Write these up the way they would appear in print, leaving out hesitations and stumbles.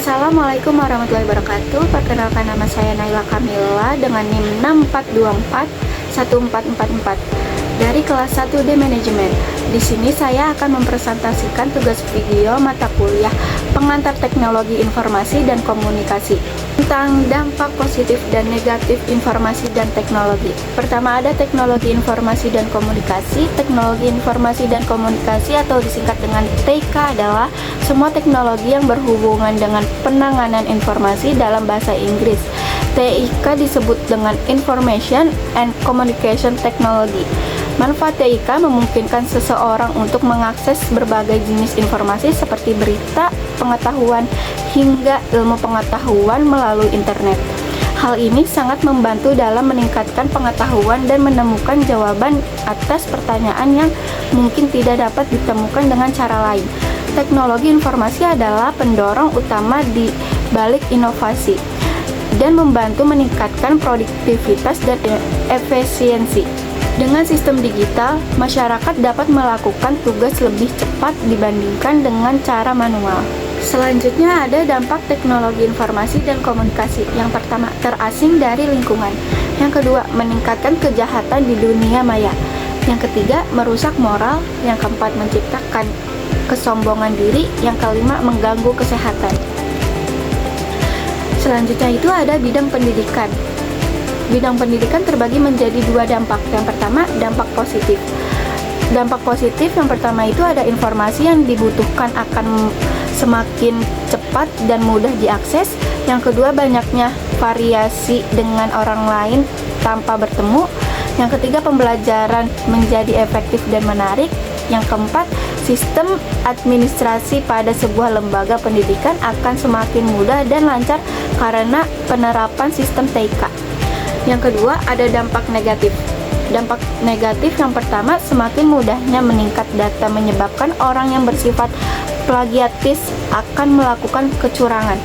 Assalamualaikum warahmatullahi wabarakatuh. Perkenalkan, nama saya Naila Kamila dengan NIM 64241444 dari kelas 1D Manajemen. Di sini saya akan mempresentasikan tugas video mata kuliah Pengantar Teknologi Informasi dan Komunikasi tentang dampak positif dan negatif informasi dan teknologi. Pertama ada teknologi informasi dan komunikasi. Teknologi informasi dan komunikasi atau disingkat dengan TIK adalah semua teknologi yang berhubungan dengan penanganan informasi dalam bahasa Inggris. TIK disebut dengan Information and Communication Technology. Manfaat TIK memungkinkan seseorang untuk mengakses berbagai jenis informasi seperti berita, pengetahuan, hingga ilmu pengetahuan melalui internet. Hal ini sangat membantu dalam meningkatkan pengetahuan dan menemukan jawaban atas pertanyaan yang mungkin tidak dapat ditemukan dengan cara lain. Teknologi informasi adalah pendorong utama di balik inovasi dan membantu meningkatkan produktivitas dan efisiensi. Dengan sistem digital, masyarakat dapat melakukan tugas lebih cepat dibandingkan dengan cara manual. Selanjutnya ada dampak teknologi informasi dan komunikasi. Yang pertama, terasing dari lingkungan. Yang kedua, meningkatkan kejahatan di dunia maya. Yang ketiga, merusak moral. Yang keempat, menciptakan kesombongan diri. Yang kelima, mengganggu kesehatan. Selanjutnya itu ada bidang pendidikan. Bidang pendidikan terbagi menjadi dua dampak. Yang pertama, dampak positif. Dampak positif yang pertama itu ada informasi yang dibutuhkan akan semakin cepat dan mudah diakses. Yang kedua, banyaknya variasi dengan orang lain tanpa bertemu. Yang ketiga, pembelajaran menjadi efektif dan menarik. Yang keempat, sistem administrasi pada sebuah lembaga pendidikan akan semakin mudah dan lancar karena penerapan sistem TIK. Yang kedua, ada dampak negatif. Dampak negatif yang pertama, semakin mudahnya meningkat data menyebabkan orang yang bersifat plagiatis akan melakukan kecurangan.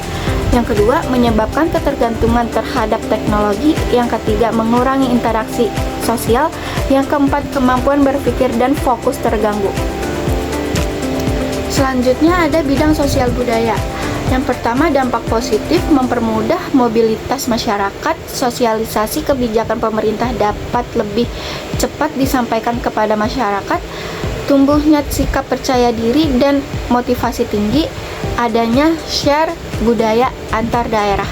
Yang kedua, menyebabkan ketergantungan terhadap teknologi. Yang ketiga, mengurangi interaksi sosial. Yang keempat, kemampuan berpikir dan fokus terganggu. Selanjutnya ada bidang sosial budaya. Yang pertama, dampak positif mempermudah mobilitas masyarakat, sosialisasi kebijakan pemerintah dapat lebih cepat disampaikan kepada masyarakat, tumbuhnya sikap percaya diri dan motivasi tinggi, adanya share budaya antar daerah.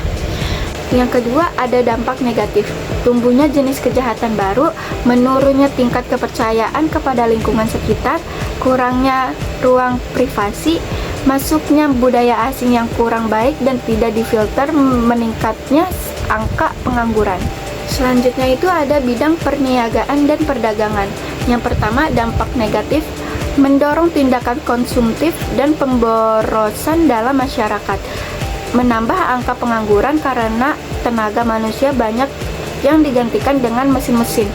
Yang kedua, ada dampak negatif, tumbuhnya jenis kejahatan baru, menurunnya tingkat kepercayaan kepada lingkungan sekitar, kurangnya ruang privasi, masuknya budaya asing yang kurang baik dan tidak difilter, meningkatnya angka pengangguran. Selanjutnya itu ada bidang perniagaan dan perdagangan. Yang pertama, dampak negatif, mendorong tindakan konsumtif dan pemborosan dalam masyarakat, menambah angka pengangguran karena tenaga manusia banyak yang digantikan dengan mesin-mesin.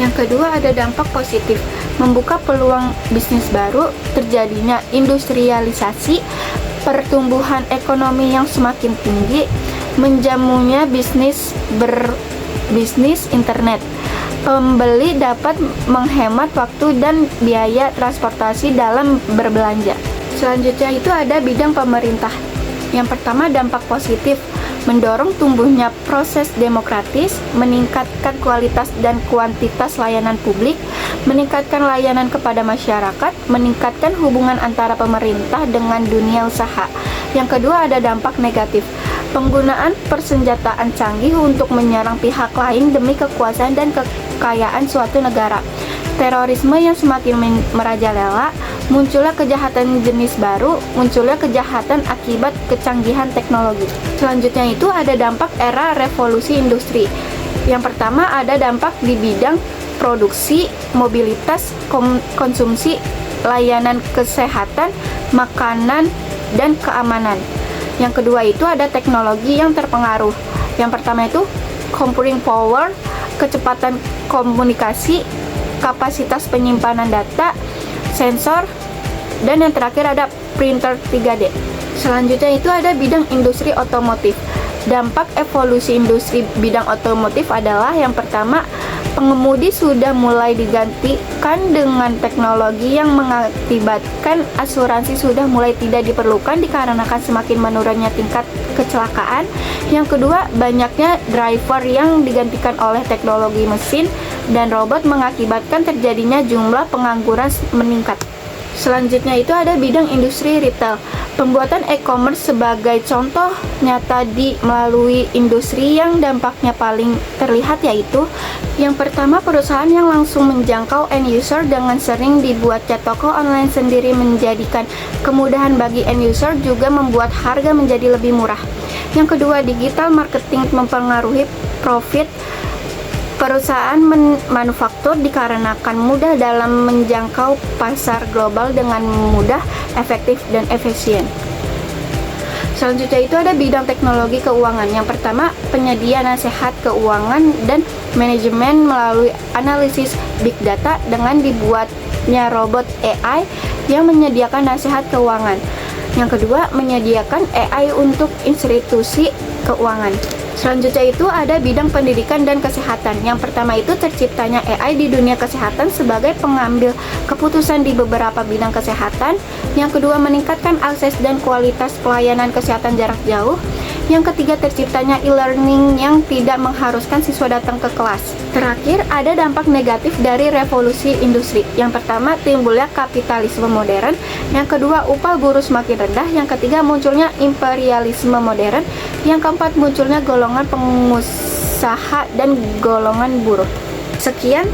Yang kedua, ada dampak positif, membuka peluang bisnis baru, terjadinya industrialisasi, pertumbuhan ekonomi yang semakin tinggi, menjamunya bisnis berbisnis internet. Pembeli dapat menghemat waktu dan biaya transportasi dalam berbelanja. Selanjutnya itu ada bidang pemerintah. Yang pertama, dampak positif, mendorong tumbuhnya proses demokratis, meningkatkan kualitas dan kuantitas layanan publik, meningkatkan layanan kepada masyarakat, meningkatkan hubungan antara pemerintah dengan dunia usaha. Yang kedua, ada dampak negatif, penggunaan persenjataan canggih untuk menyerang pihak lain demi kekuasaan dan kekayaan suatu negara. Terorisme yang semakin merajalela, munculnya kejahatan jenis baru, munculnya kejahatan akibat kecanggihan teknologi. Selanjutnya itu ada dampak era revolusi industri. Yang pertama, ada dampak di bidang produksi, mobilitas, konsumsi, layanan kesehatan, makanan, dan keamanan. Yang kedua itu ada teknologi yang terpengaruh. Yang pertama itu computing power, kecepatan komunikasi, kapasitas penyimpanan data, sensor, dan yang terakhir ada printer 3D. Selanjutnya itu ada bidang industri otomotif. Dampak evolusi industri bidang otomotif adalah yang pertama, pengemudi sudah mulai digantikan dengan teknologi yang mengakibatkan asuransi sudah mulai tidak diperlukan dikarenakan semakin menurunnya tingkat kecelakaan. Yang kedua, banyaknya driver yang digantikan oleh teknologi mesin dan robot mengakibatkan terjadinya jumlah pengangguran meningkat. Selanjutnya itu ada bidang industri retail. Pembuatan e-commerce sebagai contoh nyata melalui industri yang dampaknya paling terlihat, yaitu yang pertama, perusahaan yang langsung menjangkau end user dengan sering dibuatnya toko online sendiri menjadikan kemudahan bagi end user, juga membuat harga menjadi lebih murah. Yang kedua, digital marketing mempengaruhi profit perusahaan manufaktur dikarenakan mudah dalam menjangkau pasar global dengan mudah, efektif, dan efisien. Selanjutnya itu ada bidang teknologi keuangan. Yang pertama, penyedia nasihat keuangan dan manajemen melalui analisis big data dengan dibuatnya robot AI yang menyediakan nasihat keuangan. Yang kedua, menyediakan AI untuk institusi keuangan. Selanjutnya itu ada bidang pendidikan dan kesehatan. Yang pertama itu terciptanya AI di dunia kesehatan sebagai pengambil keputusan di beberapa bidang kesehatan. Yang kedua, meningkatkan akses dan kualitas pelayanan kesehatan jarak jauh. Yang ketiga, terciptanya e-learning yang tidak mengharuskan siswa datang ke kelas. Terakhir, ada dampak negatif dari revolusi industri. Yang pertama, timbulnya kapitalisme modern. Yang kedua, upah buruh semakin rendah. Yang ketiga, munculnya imperialisme modern. Yang keempat, munculnya golongan pengusaha dan golongan buruh. Sekian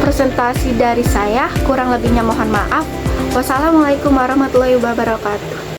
presentasi dari saya, kurang lebihnya mohon maaf. Wassalamualaikum warahmatullahi wabarakatuh.